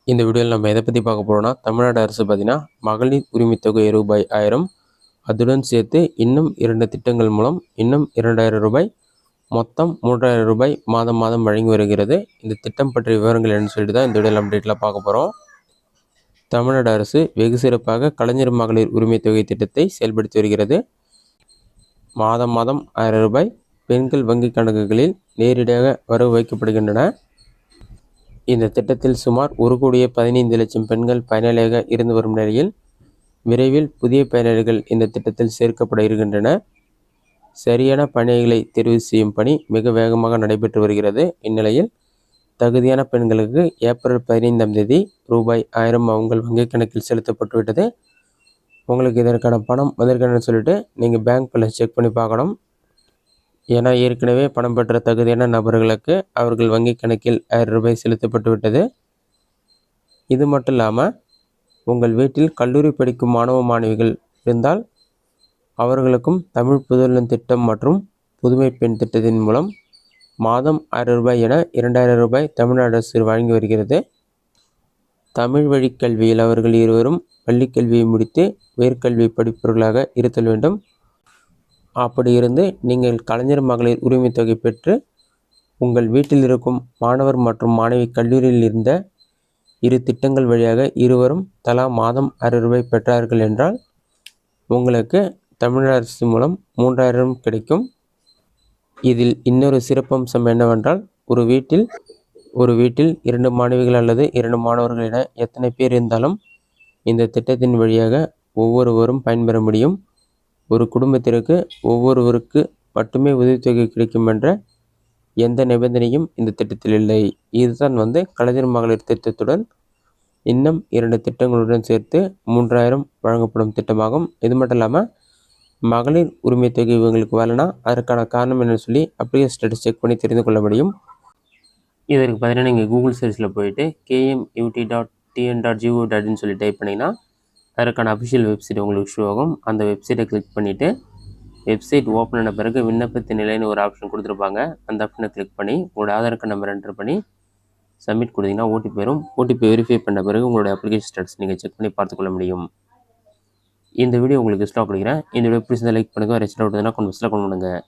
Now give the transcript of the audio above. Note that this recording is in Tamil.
இந்த வீடியோவில் நம்ம எதை பற்றி பார்க்க போகிறோம்னா, தமிழ்நாடு அரசு பார்த்தீங்கன்னா மகளிர் உரிமைத் தொகை ரூபாய் 1000, அதுடன் சேர்த்து இன்னும் 2 திட்டங்கள் மூலம் இன்னும் 2000 ரூபாய், மொத்தம் 3000 ரூபாய் மாதம் மாதம் வழங்கி வருகிறது. இந்த திட்டம் பற்றிய விவரங்கள் என்னன்னு சொல்லிட்டு தான் இந்த வீடியோவில் அப்டேட்டில் பார்க்க போகிறோம். தமிழ்நாடு அரசு வெகு சிறப்பாக கலைஞர் மகளிர் உரிமைத் தொகை திட்டத்தை செயல்படுத்தி வருகிறது. மாதம் மாதம் 1000 ரூபாய் பெண்கள் வங்கிக் கணக்குகளில் நேரடியாக வரவு வைக்கப்படுகின்றன. இந்த திட்டத்தில் சுமார் 1,15,00,000 பெண்கள் பயனாளியாக இருந்து வரும் நிலையில் விரைவில் புதிய பயனாளிகள் இந்த திட்டத்தில் சேர்க்கப்பட இருக்கின்றன. சரியான பயனாளிகளை தேர்வு செய்யும் பணி மிக வேகமாக நடைபெற்று வருகிறது. இந்நிலையில் தகுதியான பெண்களுக்கு ஏப்ரல் 15ஆம் தேதி ரூபாய் 1000 உங்கள் வங்கிக் கணக்கில் செலுத்தப்பட்டுவிட்டது. உங்களுக்கு இதற்கான பணம் வந்திருக்கான்னு சொல்லிட்டு நீங்கள் பேங்க் பேலன்ஸ் செக் பண்ணி பார்க்கணும். ஏன்னா ஏற்கனவே பணம் பெற்ற தகுதியான நபர்களுக்கு அவர்கள் வங்கிக் கணக்கில் 1000 ரூபாய் செலுத்தப்பட்டு விட்டது. இது மட்டும் இல்லாமல் உங்கள் வீட்டில் கல்லூரி படிக்கும் மாணவ மாணவிகள் இருந்தால் அவர்களுக்கும் தமிழ் புதல்வன் திட்டம் மற்றும் புதுமை பெண் திட்டத்தின் மூலம் மாதம் 1000 ரூபாய் என 2000 ரூபாய் தமிழ்நாடு அரசு வழங்கி வருகிறது. தமிழ் வழி கல்வியில் அவர்கள் இருவரும் பள்ளிக்கல்வியை முடித்து உயர்கல்வி படிப்பவர்களாக இருத்தல் வேண்டும். அப்படி இருந்து நீங்கள் கலைஞர் மகளிர் உரிமைத் தொகை பெற்று உங்கள் வீட்டில் இருக்கும் மாணவர் மற்றும் மாணவி கல்லூரியில் இருந்த 2 திட்டங்கள் வழியாக இருவரும் தலா மாதம் 1000 ரூபாய் பெற்றார்கள் என்றால் உங்களுக்கு தமிழ்நாடு அரசு மூலம் 3000 கிடைக்கும். இதில் இன்னொரு சிறப்பம்சம் என்னவென்றால் ஒரு வீட்டில் 2 மாணவிகள் அல்லது 2 மாணவர்கள் என எத்தனை பேர் இருந்தாலும் இந்த திட்டத்தின் வழியாக ஒவ்வொருவரும் பயன்பெற முடியும். ஒரு குடும்பத்திற்கு ஒவ்வொருவருக்கு மட்டுமே உதவித்தொகை கிடைக்கும் என்ற எந்த நிபந்தனையும் இந்த திட்டத்தில் இல்லை. இதுதான் கலைஞர் மகளிர் திட்டத்துடன் இன்னும் 2 திட்டங்களுடன் சேர்த்து 3000 வழங்கப்படும் திட்டமாகும். இது மட்டும் இல்லாமல் மகளிர் உரிமை தொகை இவங்களுக்கு வரலனா அதற்கான காரணம் என்னன்னு சொல்லி அப்படியே ஸ்டேட்டஸ் செக் பண்ணி தெரிந்து கொள்ள முடியும். இதற்கு பார்த்தீங்கன்னா நீங்கள் கூகுள் சர்ச்சில் போயிட்டு kmut.tn.go.in சொல்லி டைப் பண்ணிங்கன்னா அதற்கான அஃபிஷியல் வெப்சைட் உங்களுக்கு ஷோ ஆகும். அந்த வெப்சைட்டை கிளிக் பண்ணிவிட்டு வெப்சைட் ஓப்பன் ஆன பிறகு விண்ணப்பத்தின் நிலைன்னு ஒரு ஆப்ஷன் கொடுத்துருப்பாங்க. அந்த ஆப்ஷனை கிளிக் பண்ணி உங்களோட ஆதார் கார்டு நம்பர் என்டர் பண்ணி சப்மிட் கொடுத்தீங்கன்னா ஓடிபி வரும். ஓடிபி வெரிஃபை பண்ண பிறகு உங்களோட அப்ளிகேஷன் ஸ்டேட்டஸ் நீங்கள் செக் பண்ணி பார்த்துக்கொள்ள முடியும். இந்த வீடியோ உங்களுக்கு ஸ்டாப் பண்ணிக்கிறேன். இந்த வீடியோ பிடிச்சிருந்தா லைக் பண்ணுங்கள். ரெஸ்ட் அவுட்னா கொஞ்சம் கொண்டு பண்ணுங்கள்.